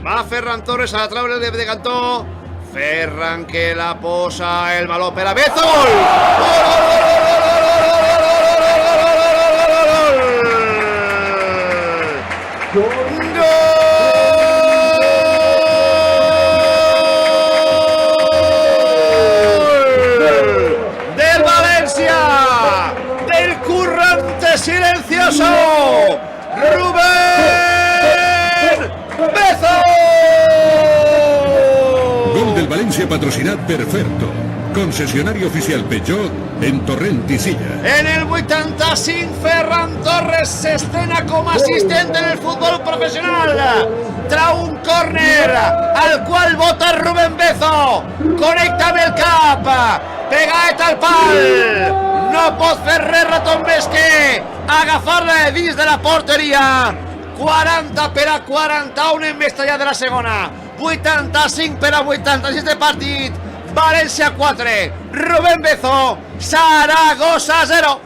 Va Ferran Torres a la traure de Cantó. Ferran que la posa, el balón per a Bezo. ¡Gol! Del Valencia, del currante silencioso, Rubén Bezo. Gol del Valencia patrocinat per Ferto, concessionari oficial Peugeot en Torrent i Silla. En el 85, Ferran Torres s'estrena com a assistent en el futbol professional. Trau un córner, al qual vota Rubén Bezo. Connecta amb el cap, pegat al pal. No pot fer res Raton més que agafar-la dins de la porteria. 40 per a 41 en Mestalla de la segona. 85 per a 86 de partit. València 4, Rubén Bezo, Saragossa 0.